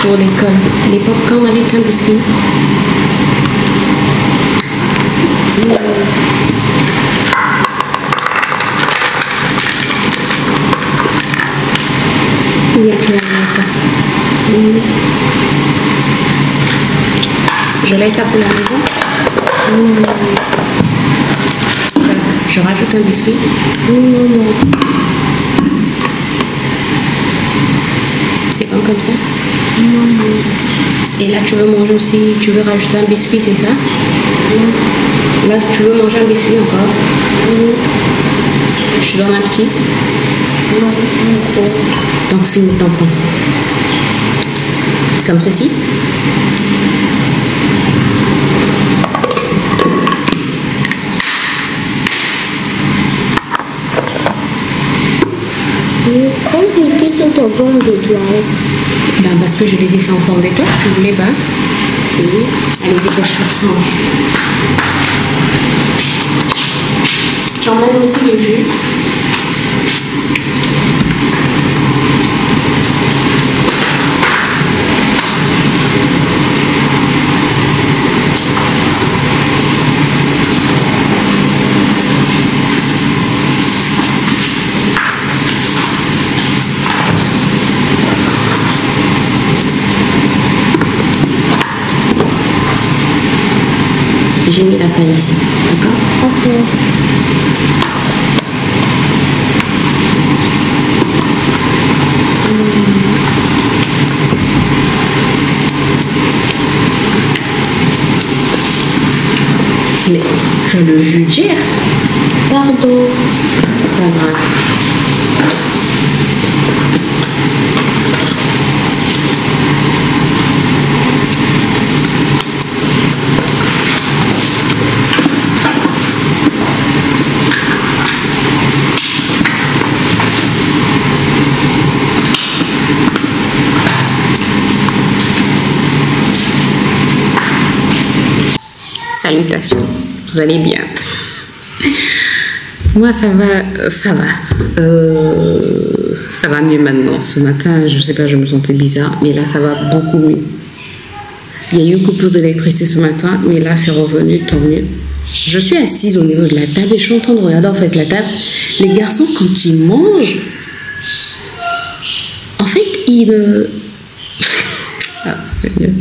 Pour l'école. Les popcorn avec un biscuit. Oui, tu vas ça. Je laisse ça pour la maison. Je rajoute un biscuit. C'est bon comme ça? Et là, tu veux manger aussi, tu veux rajouter un biscuit, c'est ça? Là, tu veux manger un biscuit encore? Je te donne un petit? Donc, finis ton pain. Comme ceci. Pourquoi sont en forme d'étoile? Ben parce que je les ai fait en forme d'étoile, tu voulais pas? Si. Allez, dépêche-toi, mange. J'emmène aussi le jus. J'ai mis la paille ici, d'accord? Ok. Mais tu as le jus de gère. Pardon. C'est pas grave. Salutations, vous allez bien? Moi ça va, ça va mieux maintenant. Ce matin, je sais pas, je me sentais bizarre, mais là ça va beaucoup mieux. Il y a eu une coupure d'électricité ce matin, mais là c'est revenu, tant mieux. Je suis assise au niveau de la table et je suis en train de regarder en fait la table. Les garçons, quand ils mangent, en fait, ils... Ah, Seigneur.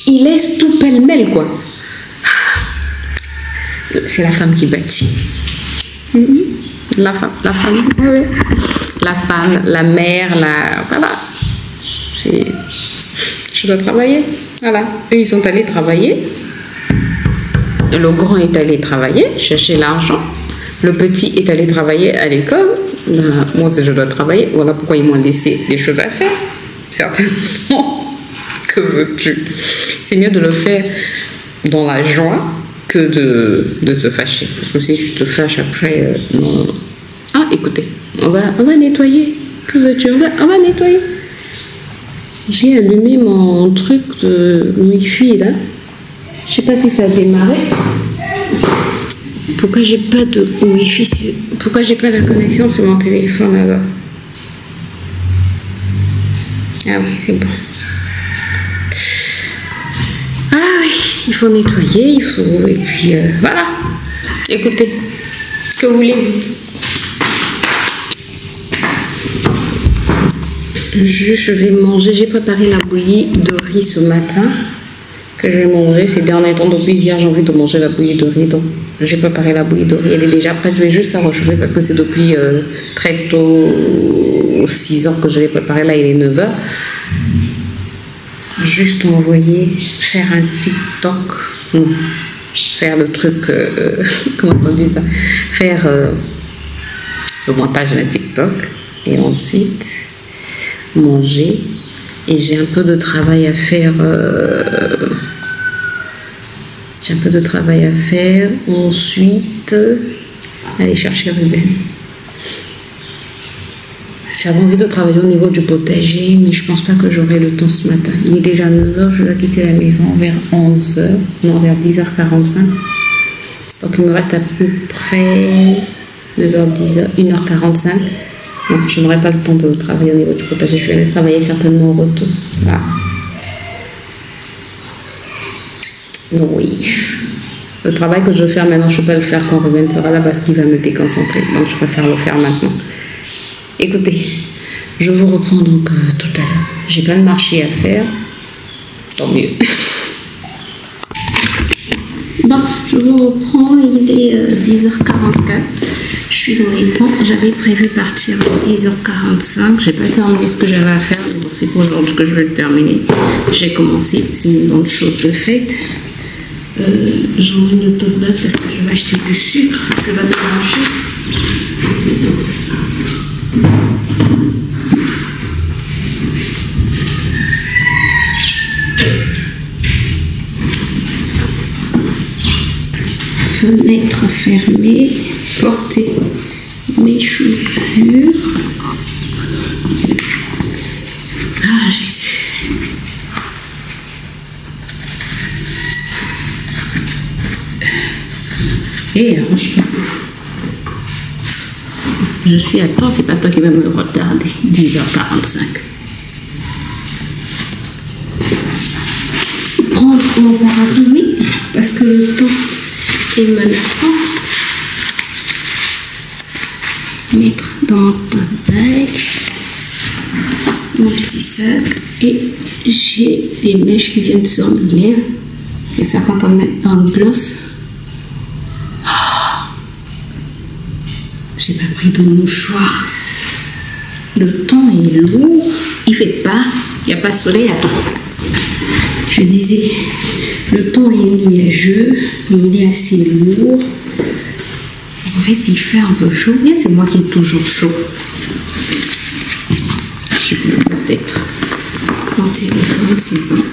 Il laisse tout pêle-mêle, quoi. C'est la femme qui bâtit. La femme, oui. La femme, la mère, voilà. Je dois travailler. Voilà. Eux, ils sont allés travailler. Le grand est allé travailler, chercher l'argent. Le petit est allé travailler à l'école. Moi, je dois travailler. Voilà pourquoi ils m'ont laissé des choses à faire. Certainement. Que veux-tu? C'est mieux de le faire dans la joie que de se fâcher. Parce que si tu te fâches après, non. Ah, écoutez, on va nettoyer. Que veux-tu? On va nettoyer. J'ai allumé mon truc de Wi-Fi là. Je sais pas si ça a démarré. Pourquoi j'ai pas de Wi-Fi? Pourquoi j'ai pas la connexion sur mon téléphone alors? Ah oui, c'est bon. Ah oui, il faut nettoyer, il faut... Et puis voilà. Écoutez, que voulez-vous? Je vais manger. J'ai préparé la bouillie de riz ce matin que je vais manger. Ces derniers temps, depuis hier, j'ai envie de manger la bouillie de riz. Donc, j'ai préparé la bouillie de riz. Elle est déjà prête. Je vais juste la rechauffer parce que c'est depuis très tôt, 6 heures que je l'ai préparée. Là, il est 9 heures. Juste envoyer, faire un TikTok. Non. Faire le truc... comment on dit ça? Faire le montage d'un TikTok. Et ensuite... manger, et j'ai un peu de travail à faire ensuite aller chercher Ruben. J'avais envie de travailler au niveau du potager, mais je pense pas que j'aurai le temps ce matin. Il est déjà 9h, je dois quitter la maison vers 11h, non, vers 10h45. Donc il me reste à peu près 9h, 10h, 1h45. Non, je n'aurai pas le temps de travailler au niveau du potager. Je vais aller travailler certainement au retour. Voilà. Donc oui. Le travail que je veux faire maintenant, je ne peux pas le faire quand Ruben sera là parce qu'il va me déconcentrer. Donc je préfère le faire maintenant. Écoutez, je vous reprends donc tout à l'heure. J'ai plein de marché à faire. Tant mieux. Bon, je vous reprends. Il est 10h44. Je suis dans les temps. J'avais prévu partir à 10h45. J'ai pas terminé ce que j'avais à faire. Mais bon, c'est pour aujourd'hui que je vais le terminer. J'ai commencé. C'est une bonne chose de faite. J'emmène le tote bag parce que je vais acheter du sucre. Je vais débrancher. Fenêtre fermée. Porter mes chaussures. Ah, Jésus. Et je suis à temps, c'est pas toi qui vas me retarder. 10h45. Prendre mon parapluie parce que le temps est menaçant. Mettre dans mon tote bag mon petit sac et j'ai les mèches qui viennent sur mes lèvres. C'est ça quand on met un gloss. J'ai pas pris de mouchoir. Le temps est lourd. Il fait pas. Il n'y a pas de soleil. Attends. Je disais, le temps est nuageux. Il est assez lourd. En fait, il fait un peu chaud. Bien, c'est moi qui ai toujours chaud. Je peux peut-être mon téléphone, c'est bon.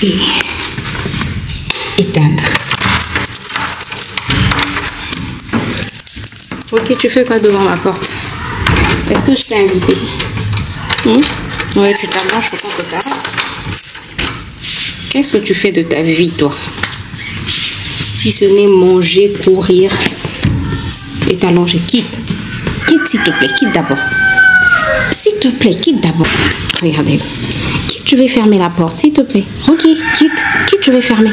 Et éteindre. Ok, tu fais quoi devant ma porte? Est-ce que je t'ai invité? Ouais, tu t'arranges, je pense que t'arrêtes. Qu'est-ce que tu fais de ta vie, toi? Si ce n'est manger, courir et t'allonger. Quitte. Quitte, s'il te plaît. Quitte d'abord. S'il te plaît, quitte d'abord. Regardez. Quitte, je vais fermer la porte, s'il te plaît. Ok, quitte. Quitte, je vais fermer.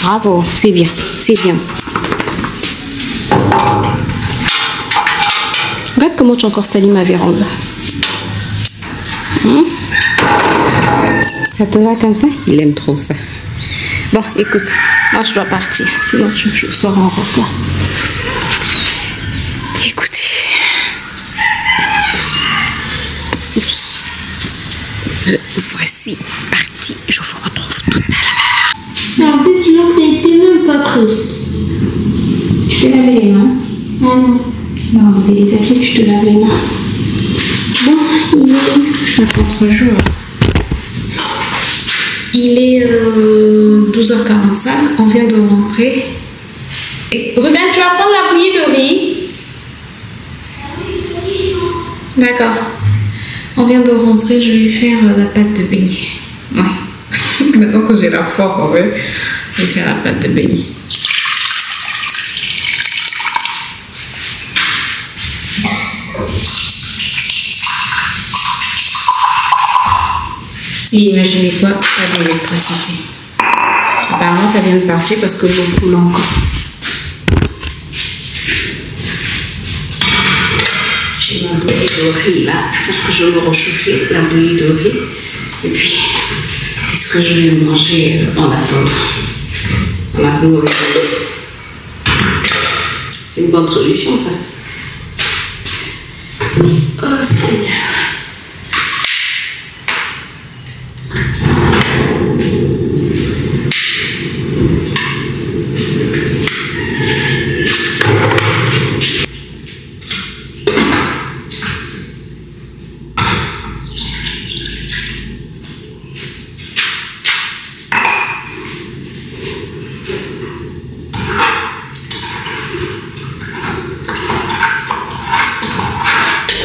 Bravo, c'est bien. C'est bien. Regarde comment tu as encore sali ma véranda. Ça te va comme ça? Il aime trop ça. Bon, écoute, moi je dois partir, sinon je serai en retard. Écoutez. Oups. Voici parti. Je vous retrouve tout à l'heure. En plus, là, t'es même pas triste. Je t'ai lavé les mains. Ah non. On va enlever les habits, je te lave les mains. Bon, il est... Je fais contre-jour. Il est 12h45, on vient de rentrer. Et, Ruben, tu vas prendre la bouillie de riz? D'accord. On vient de rentrer, je vais faire la pâte de beignet. Ouais. Maintenant que j'ai la force, en fait, je vais faire la pâte de beignet. Et imaginez quoi, pas d'électricité. Apparemment, ça vient de partir parce que l'eau coule encore. J'ai ma bouillie de riz là. Je pense que je vais réchauffer la bouillie de riz. Et puis, c'est ce que je vais manger en attendant. La bouillie de riz. C'est une bonne solution, ça. Oh, Seigneur.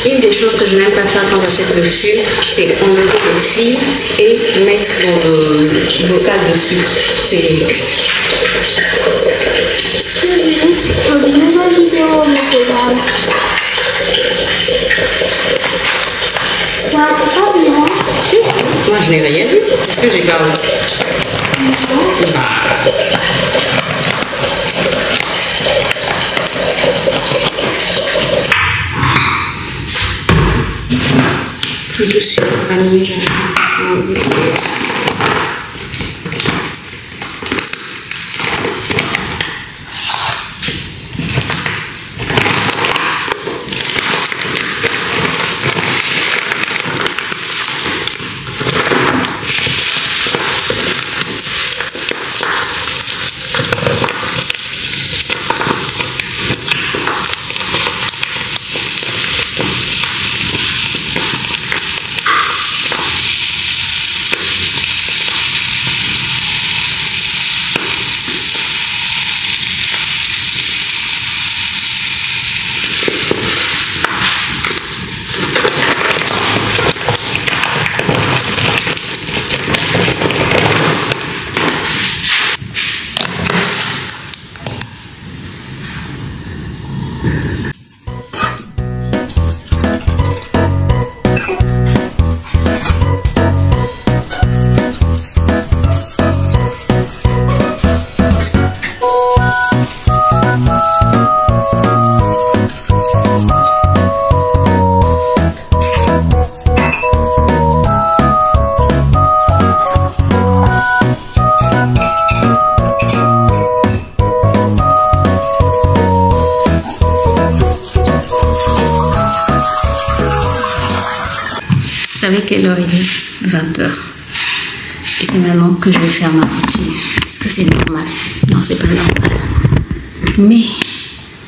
Une des choses que je n'aime pas faire quand j'achète le sucre, c'est enlever le fil et mettre dans le bocal de sucre. C'est Vas-y, mets ma vidéo, mais c'est grave. Ouais, c'est pas bien. Si, moi je n'ai rien dit. Qu'est-ce que j'ai parlé? Plus de sucre vanille, j'aime pas. Vous savez quelle heure il est? 20 h. Et c'est maintenant que je vais faire ma routine. Est-ce que c'est normal? Non, c'est pas normal. Mais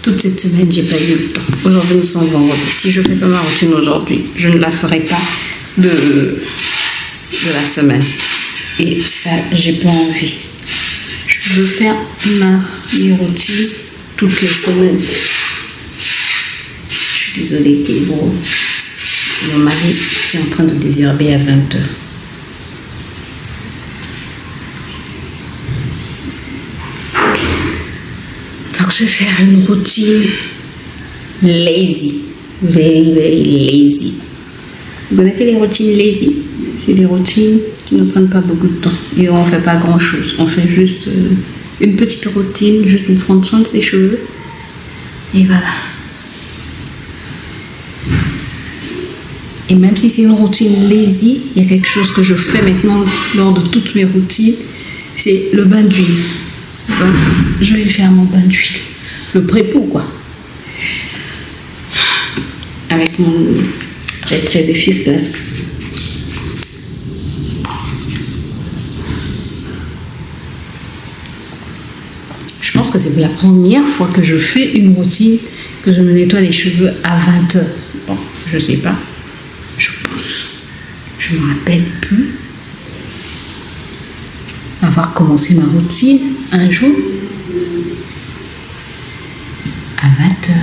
toute cette semaine, j'ai pas eu le temps. Aujourd'hui, nous sommes vendredi. Si je fais pas ma routine aujourd'hui, je ne la ferai pas de la semaine. Et ça, j'ai pas envie. Je veux faire mes routines toutes les semaines. Je suis désolée, Pedro. Mon mari est en train de désherber à 20 h. Donc je vais faire une routine lazy. Very, very lazy. Vous connaissez les routines lazy? C'est des routines qui ne prennent pas beaucoup de temps. Et on ne fait pas grand chose. On fait juste une petite routine, juste pour prendre soin de ses cheveux. Et voilà. Et même si c'est une routine lazy, il y a quelque chose que je fais maintenant lors de toutes mes routines, c'est le bain d'huile. Donc, je vais faire mon bain d'huile. Le pré-pot, quoi. Avec mon très très efficace. Je pense que c'est la première fois que je fais une routine, que je me nettoie les cheveux à 20 h. Bon, je sais pas. Je pense. Je ne me rappelle plus avoir commencé ma routine un jour à 20 h.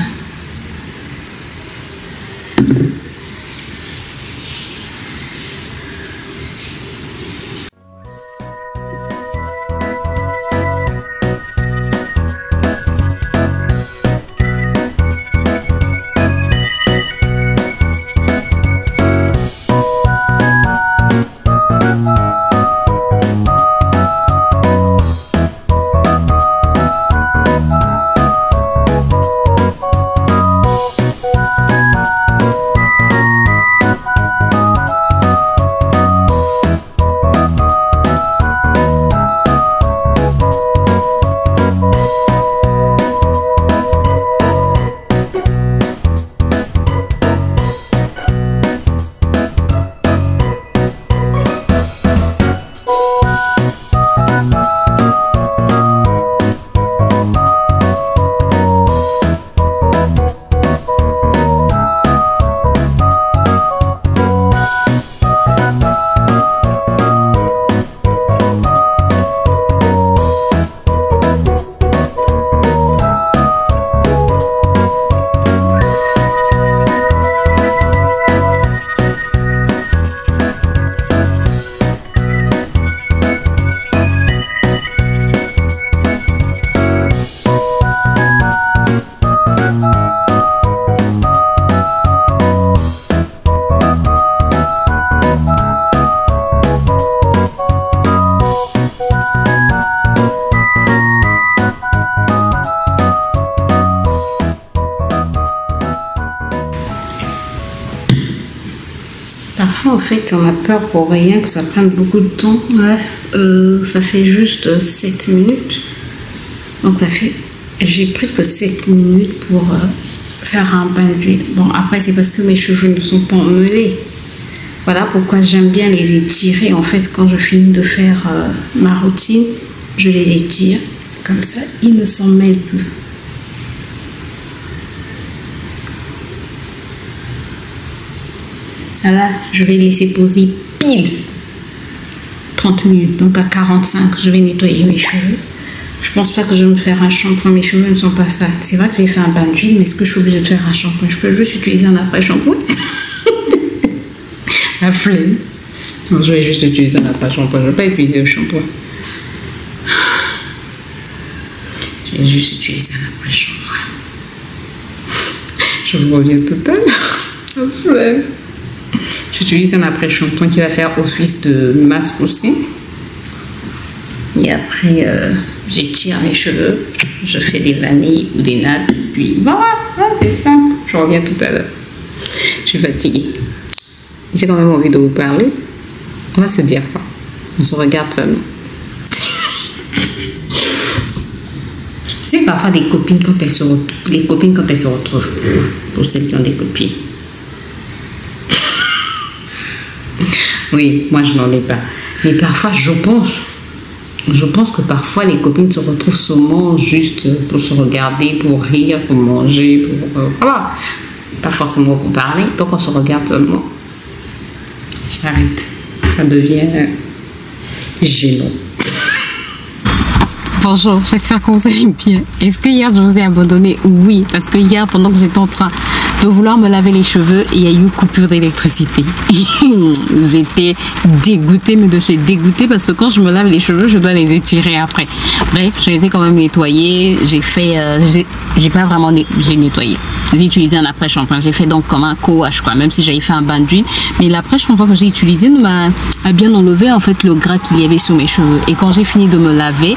parfois, en fait, on a peur pour rien, que ça prenne beaucoup de temps. Ouais, ça fait juste 7 minutes. Donc, ça fait... J'ai pris que 7 minutes pour faire un bain d'huile. Bon, après, c'est parce que mes cheveux ne sont pas emmêlés. Voilà pourquoi j'aime bien les étirer. En fait, quand je finis de faire ma routine, je les étire. Comme ça, ils ne s'en mêlent plus. Voilà, je vais laisser poser pile 30 minutes. Donc à 45, je vais nettoyer mes cheveux. Je pense pas que je vais me faire un shampoing. Mes cheveux ne sont pas sales. C'est vrai que j'ai fait un bain d'huile, mais est-ce que je suis obligée de faire un shampoing? Je peux juste utiliser un après-shampoing. La flemme. Non, je vais juste utiliser un après-shampoing. Je ne vais pas utiliser le shampoing. Je vais juste utiliser un après-shampoing. Je vous reviens tout à l'heure. La flemme. J'utilise un après-shampoing qui va faire office de masque aussi. Et après, j'étire mes cheveux. Je fais des vanilles ou des nattes. Puis voilà, c'est simple. Je reviens tout à l'heure. Je suis fatiguée. J'ai quand même envie de vous parler. On va se dire quoi? On se regarde seulement. C'est parfois des copines quand elles se retrouvent. Les copines quand elles se retrouvent. Pour celles qui ont des copines. Oui, moi je n'en ai pas. Mais parfois je pense que parfois les copines se retrouvent seulement juste pour se regarder, pour rire, pour manger, pour... voilà. Pas forcément pour parler. Donc on se regarde seulement. J'arrête. Ça devient gênant. Bonjour, j'espère que vous allez bien. Est-ce que hier je vous ai abandonné? Oui, parce que hier pendant que j'étais en train de vouloir me laver les cheveux, il y a eu coupure d'électricité. J'étais dégoûtée, mais de chez dégoûtée, parce que quand je me lave les cheveux, je dois les étirer après. Bref, je les ai quand même nettoyés. J'ai fait, j'ai pas vraiment, j'ai nettoyé. J'ai utilisé un après-shampoing. J'ai fait donc comme un co-wash, quoi, même si j'avais fait un bain d'huile. Mais l'après-shampoing que j'ai utilisé m'a bien enlevé en fait le gras qu'il y avait sur mes cheveux. Et quand j'ai fini de me laver,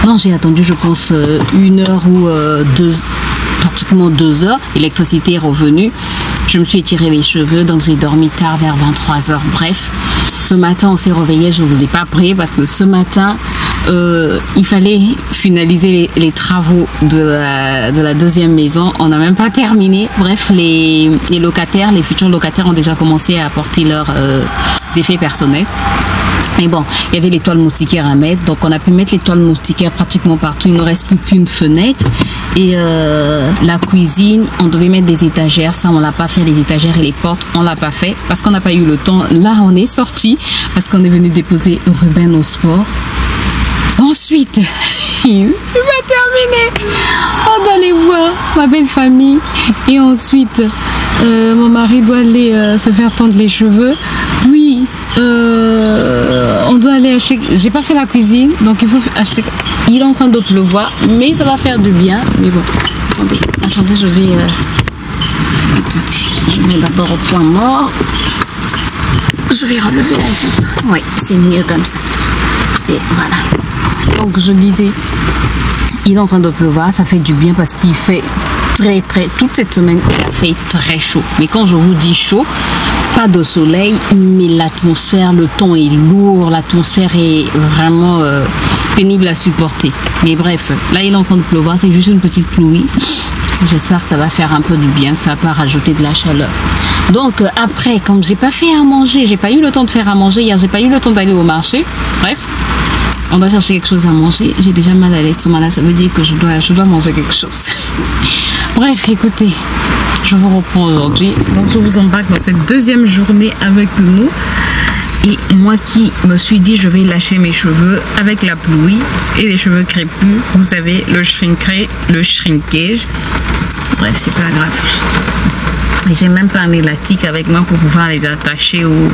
non, j'ai attendu, je pense, 1 heure ou pratiquement 2 heures. L'électricité est revenue. Je me suis étiré les cheveux, donc j'ai dormi tard vers 23 h. Bref, ce matin, on s'est réveillé. Je ne vous ai pas pris parce que ce matin, il fallait finaliser les travaux de la deuxième maison. On n'a même pas terminé. Bref, les locataires, les futurs locataires ont déjà commencé à apporter leurs effets personnels. Mais bon, il y avait les toiles moustiquaires à mettre. Donc, on a pu mettre les toiles moustiquaires pratiquement partout. Il ne reste plus qu'une fenêtre. Et la cuisine, on devait mettre des étagères. Ça, on l'a pas fait. Les étagères et les portes, on l'a pas fait. Parce qu'on n'a pas eu le temps. Là, on est sorti. Parce qu'on est venu déposer Ruben au sport. Ensuite, il va terminer. On doit aller voir ma belle famille. Et ensuite, mon mari doit aller se faire tondre les cheveux. Puis, on doit aller acheter. J'ai pas fait la cuisine, donc il faut acheter. Il est en train de pleuvoir, mais ça va faire du bien. Mais bon, attendez, je vais. Attendez, je mets d'abord au point mort. Je vais relever la vitre. Oui, c'est mieux comme ça. Et voilà. Donc je disais, il est en train de pleuvoir, ça fait du bien parce qu'il fait toute cette semaine, il a fait très chaud. Mais quand je vous dis chaud, pas de soleil, mais l'atmosphère, le temps est lourd, l'atmosphère est vraiment pénible à supporter. Mais bref, là il est en train de pleuvoir, c'est juste une petite pluie. J'espère que ça va faire un peu du bien, que ça va pas rajouter de la chaleur. Donc après, comme j'ai pas fait à manger, j'ai pas eu le temps de faire à manger hier, j'ai pas eu le temps d'aller au marché. Bref, on doit chercher quelque chose à manger. J'ai déjà mal à l'estomac là, ça veut dire que je dois manger quelque chose. Bref, écoutez, je vous reprends aujourd'hui. Donc je vous embarque dans cette deuxième journée avec nous. Et moi qui me suis dit je vais lâcher mes cheveux avec la pluie et les cheveux crépus, vous savez, le shrinkage. Bref, c'est pas grave. Et j'ai même pas un élastique avec moi pour pouvoir les attacher ou...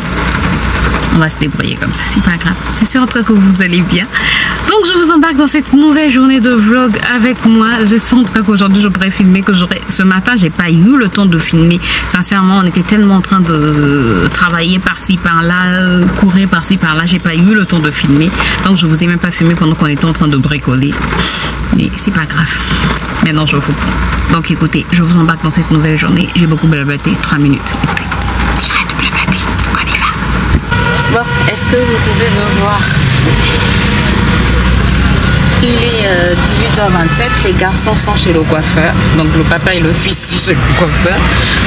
On va se débrouiller comme ça, c'est pas grave. J'espère en tout cas que vous allez bien. Donc je vous embarque dans cette nouvelle journée de vlog avec moi. J'espère en tout cas qu'aujourd'hui je pourrais filmer, que j'aurai... Ce matin, j'ai pas eu le temps de filmer. Sincèrement, on était tellement en train de travailler par-ci, par-là, courir par-ci, par-là. J'ai pas eu le temps de filmer. Donc je vous ai même pas filmé pendant qu'on était en train de bricoler. Mais c'est pas grave. Maintenant, je vous prends. Donc écoutez, je vous embarque dans cette nouvelle journée. J'ai beaucoup blablaté. 3 minutes. Écoutez, j'arrête de blablater. On y va. Bon, est-ce que vous pouvez me voir? Il est 18h27, les garçons sont chez le coiffeur. Donc le papa et le fils sont chez le coiffeur.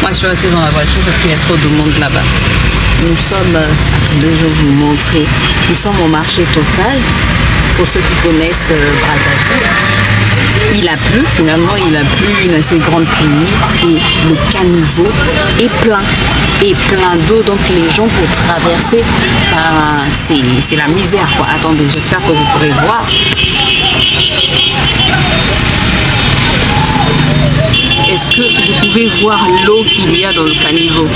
Moi je suis restée dans la voiture parce qu'il y a trop de monde là-bas. Nous sommes, attendez, je vais vous montrer. Nous sommes au marché Total. Pour ceux qui connaissent Brazzaville. Il a plu, finalement, il a plu une assez grande pluie et le caniveau est plein. Et plein d'eau, donc les gens pour traverser, c'est la misère, quoi. Attendez, j'espère que vous pourrez voir. Est-ce que vous pouvez voir l'eau qu'il y a dans le caniveau?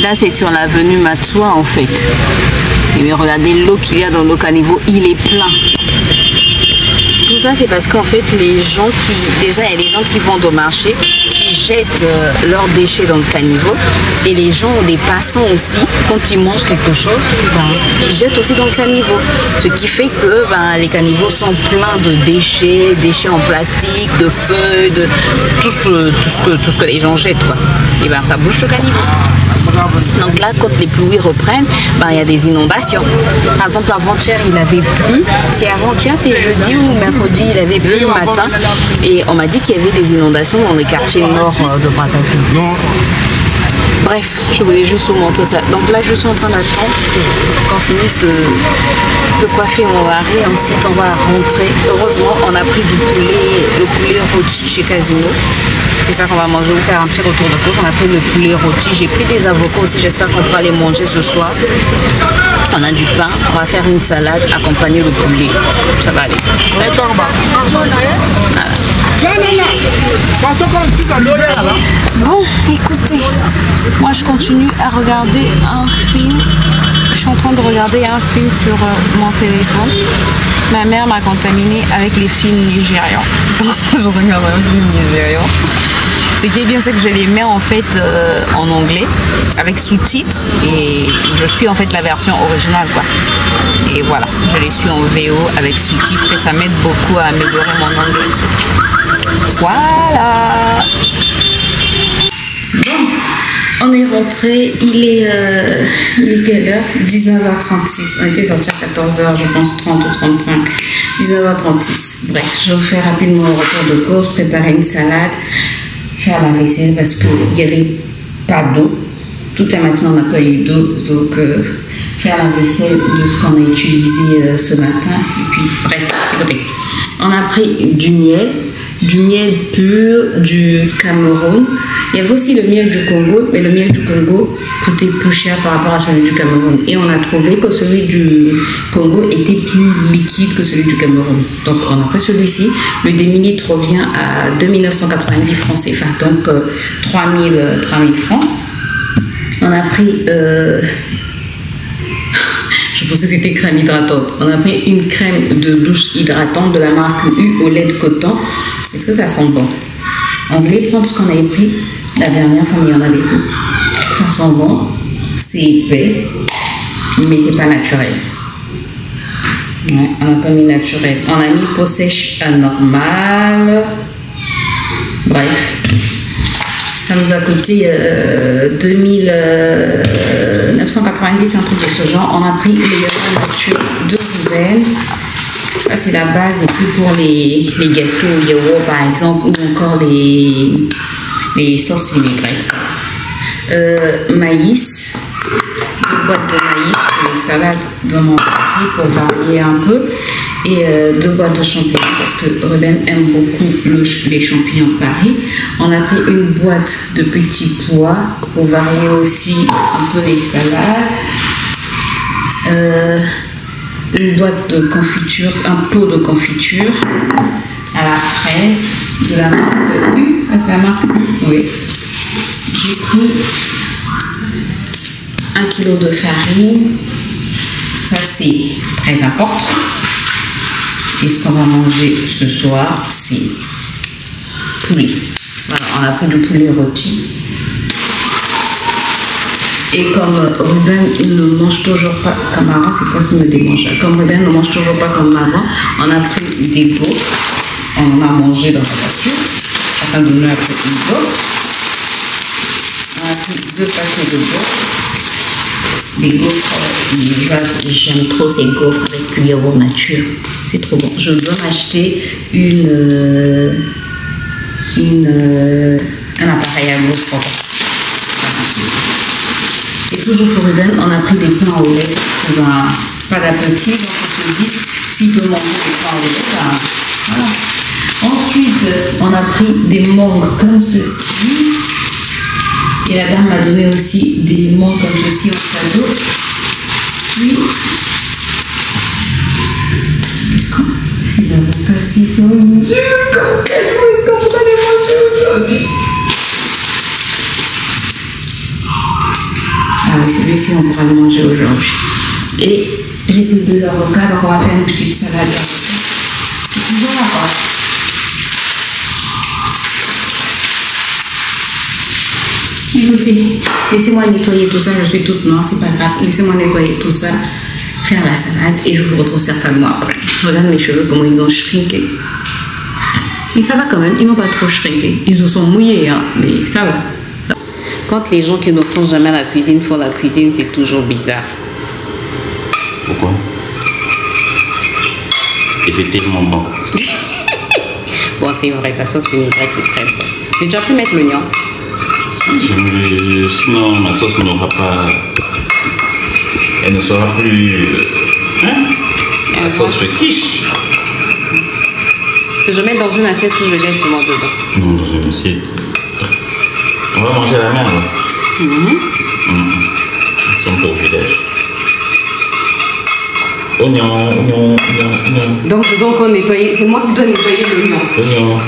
Là, c'est sur l'avenue Matsoua, en fait. Et regardez l'eau qu'il y a dans le caniveau, il est plein. Tout ça, c'est parce qu'en fait, les gens qui... Déjà, il y a les gens qui vont au marché, qui jettent leurs déchets dans le caniveau. Et les gens, des passants aussi, quand ils mangent quelque chose, ils jettent aussi dans le caniveau. Ce qui fait que les caniveaux sont pleins de déchets, déchets en plastique, de feuilles, de tout ce que les gens jettent, quoi. Et ça bouche le caniveau. Donc là, quand les pluies reprennent, il y a des inondations. Par exemple, avant-hier, il avait plu. C'est avant-hier, c'est jeudi ou mercredi, il avait plu le matin. Et on m'a dit qu'il y avait des inondations dans les quartiers nord de Brazzaville. Bref, je voulais juste vous montrer ça. Donc là, je suis en train d'attendre qu'on finisse de coiffer mon mari. Ensuite, on va rentrer. Heureusement, on a pris le poulet rôti chez Casino. C'est ça qu'on va manger. Je vais vous faire un petit retour de course. On a pris le poulet rôti. J'ai pris des avocats aussi. J'espère qu'on pourra les manger ce soir. On a du pain. On va faire une salade accompagnée de poulet. Ça va aller. Bon, écoutez, moi je continue à regarder un film. Je suis en train de regarder un film sur mon téléphone. Ma mère m'a contaminée avec les films nigérians. Je regarde un film nigérian. Ce qui est bien, c'est que je les mets en fait en anglais avec sous-titres et je suis en fait la version originale, quoi. Et voilà, je les suis en VO avec sous-titres et ça m'aide beaucoup à améliorer mon anglais. Voilà. Bon, on est rentré. Il est quelle heure? 19h36. On était sortis à 14h, je pense 30 ou 35. 19h36. Bref, je vous fais rapidement un retour de course, préparer une salade, faire la vaisselle parce qu'il n'y avait pas d'eau. Toute la matinée, on n'a pas eu d'eau. Donc, faire la vaisselle de ce qu'on a utilisé ce matin. Et puis, bref, écoutez, on a pris du miel pur du Cameroun. Il y avait aussi le miel du Congo, mais le miel du Congo coûtait plus cher par rapport à celui du Cameroun. Et on a trouvé que celui du Congo était plus liquide que celui du Cameroun. Donc on a pris celui-ci. Le demi-litre revient à 2990 francs CFA, donc 3000 francs. On a pris... je pensais que c'était crème hydratante. On a pris une crème de douche hydratante de la marque U au lait de coton. Est-ce que ça sent bon? On voulait prendre ce qu'on avait pris la dernière fois, mais il y en avait plus. Ça sent bon, c'est épais, mais c'est pas naturel. Ouais, on n'a pas mis naturel. On a mis peau sèche à normal. Bref. Ça nous a coûté 2990, un truc de ce genre. On a pris les nature de Ruben. Ça, c'est la base. Et puis pour les gâteaux yaourt, par exemple, ou encore les sauces vinaigrettes. Maïs. 2 boîtes de maïs pour les salades de mon mari pour varier un peu. Et 2 boîtes de champignons parce que Ruben aime beaucoup les champignons de Paris. On a pris une boîte de petits pois pour varier aussi un peu les salades. Une boîte de confiture, un pot de confiture à la fraise de la marque U. Ah, c'est la marque U? Oui. J'ai pris 1 kg de farine. Ça, c'est très important. Et ce qu'on va manger ce soir, c'est poulet. Voilà, on a pris du poulet rôti. Et comme Ruben ne mange toujours pas comme avant, c'est quoi qui me démange là? Comme Ruben ne mange toujours pas comme avant, on a pris des gaufres. On en a mangé dans la voiture. Chacun de nous a pris une gaufre. On a pris 2 paquets de gaufres. Des gaufres liégeoises. J'aime trop ces gaufres avec cuillère nature. C'est trop bon. Je dois m'acheter un appareil à gaufres. Et toujours pour Ruben, on a pris des pains au lait. Pas d'appétit, donc on se dit s'il peut manger des pains au lait, ben, voilà. Ensuite, on a pris des mangues comme ceci. Et la dame m'a donné aussi des mangues comme ceci en cadeau. Puis, ces avocats, si sont comme cadeau, est-ce qu'on pourrait les manger aujourd'hui? Ah oui, celui-ci, on pourra le manger aujourd'hui. Et j'ai pris 2 avocats, donc on va faire une petite salade d'avocats. C'est toujours la pâte. Écoutez, laissez-moi nettoyer tout ça, je suis toute noire, c'est pas grave. Laissez-moi nettoyer tout ça, faire la salade et je vous retrouve certainement après. Regarde mes cheveux, comment ils ont shrinké. Mais ça va quand même, ils n'ont pas trop shrinké. Ils se sont mouillés, hein, mais ça va. Quand les gens qui ne font jamais la cuisine font la cuisine, c'est toujours bizarre. Pourquoi? Et c'est tellement bon. Bon, c'est vrai, ta sauce vinaigrette est très bonne. J'ai déjà pu mettre l'oignon. Sinon, ma sauce n'aura pas. Elle ne sera plus. Hein? La sauce fétiche. Que je mets dans une assiette ou je laisse seulement dedans? Non, dans une assiette. On va manger la merde. C'est un peu au village. Oignon. Donc je dois encore nettoyer. C'est moi qui dois nettoyer l'oignon. Oignon.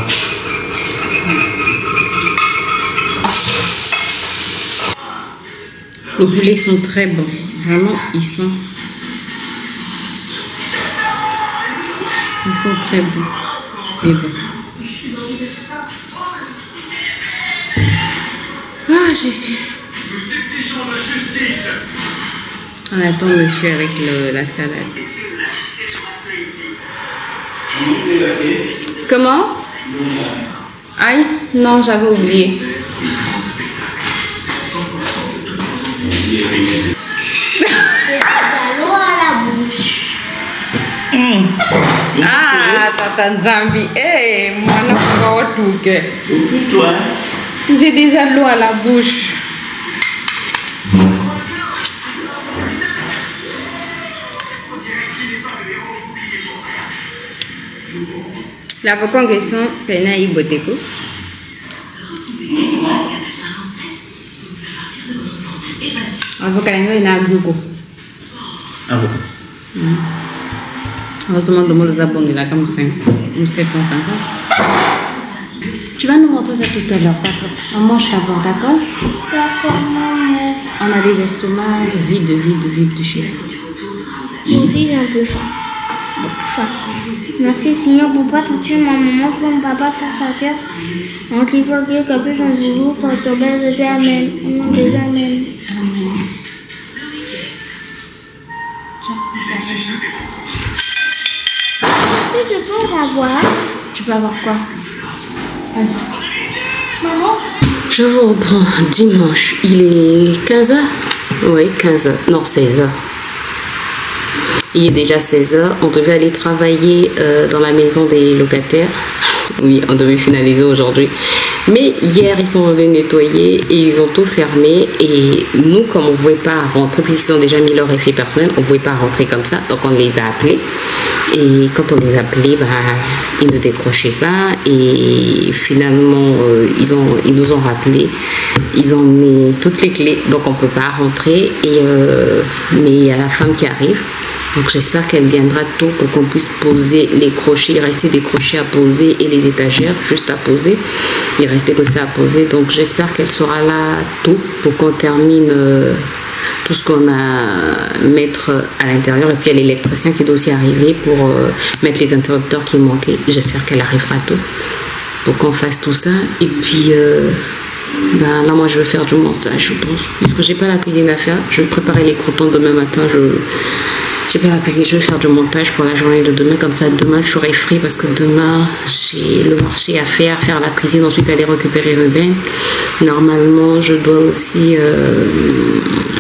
Les poulets sont très bons. Vraiment, ils sont très bons. Mais bon. Ah, je suis. On attend monsieur avec la salade. Comment? Aïe? Non, j'avais oublié. L'eau à la bouche. Ah, Tata Nzambi. Eh, moi, non, pas tout que. Toi? J'ai déjà l'eau à la bouche. L'avocat en question, c'est un Iboteko. Avocat, il y a un goût. Avocat. Heureusement, de les abonnés là, comme 500 ou 750. Tu vas nous montrer ça tout à l'heure, d'accord? On mange d'abord, d'accord? D'accord, maman. On a des estomacs vides de chez nous. Moi aussi, j'ai un peu faim. Faim. Merci Seigneur pour pas toucher ma maman, mon papa, faire sa terre. Donc il faut que plus en jour, soit ton bel de Dieu, amen. Au nom de Dieu, amen. Est-ce que je peux avoir? Tu peux avoir quoi? Vas-y. Maman? Je vous reprends dimanche. Il est 15h? Oui, 15h. Non, 16h. Il est déjà 16h. On devait aller travailler dans la maison des locataires. Oui, on devait finaliser aujourd'hui. Mais hier, ils sont venus nettoyer et ils ont tout fermé. Et nous, comme on ne pouvait pas rentrer, puisqu'ils ont déjà mis leur effet personnel, on ne pouvait pas rentrer comme ça. Donc, on les a appelés. Et quand on les a appelés, bah, ils ne décrochaient pas. Et finalement, ils nous ont rappelé. Ils ont mis toutes les clés. Donc, on ne peut pas rentrer. Mais il y a la femme qui arrive. Donc j'espère qu'elle viendra tôt pour qu'on puisse poser les crochets. Il restait des crochets à poser et les étagères juste à poser. Il restait que ça à poser. Donc j'espère qu'elle sera là tôt pour qu'on termine tout ce qu'on a à mettre à l'intérieur. Et puis il y a l'électricien qui doit aussi arriver pour mettre les interrupteurs qui manquaient. J'espère qu'elle arrivera tôt pour qu'on fasse tout ça. Et puis Ben là, moi, je vais faire du montage, je pense. Puisque j'ai pas la cuisine à faire, je vais préparer les croûtons demain matin. J'ai pas la cuisine, je vais faire du montage pour la journée de demain. Comme ça, demain, je serai free parce que demain, j'ai le marché à faire la cuisine, ensuite aller récupérer Ruben. Normalement, je dois aussi,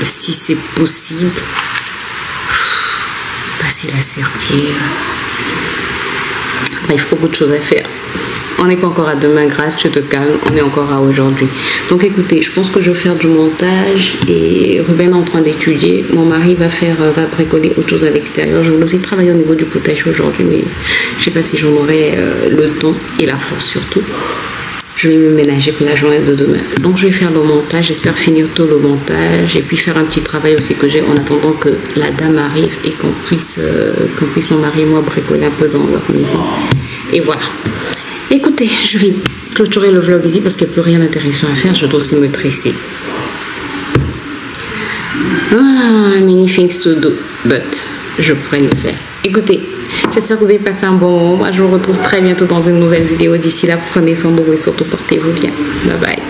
si c'est possible, passer la serpillière. Bref, beaucoup de choses à faire. On n'est pas encore à demain, grâce, tu te calmes, on est encore à aujourd'hui. Donc écoutez, je pense que je vais faire du montage et Ruben est en train d'étudier. Mon mari va bricoler autre chose à l'extérieur. Je voulais aussi travailler au niveau du potager aujourd'hui, mais je ne sais pas si j'en aurai le temps et la force surtout. Je vais me ménager pour la journée de demain. Donc je vais faire le montage, j'espère finir tôt le montage et puis faire un petit travail aussi que j'ai en attendant que la dame arrive et qu'on puisse mon mari et moi bricoler un peu dans leur maison. Et voilà. Écoutez, je vais clôturer le vlog ici parce qu'il n'y a plus rien d'intéressant à faire. Je dois aussi me tresser. Many things to do, but je pourrais le faire. Écoutez, j'espère que vous avez passé un bon moment. Moi, je vous retrouve très bientôt dans une nouvelle vidéo. D'ici là, prenez soin de vous et surtout portez-vous bien. Bye bye.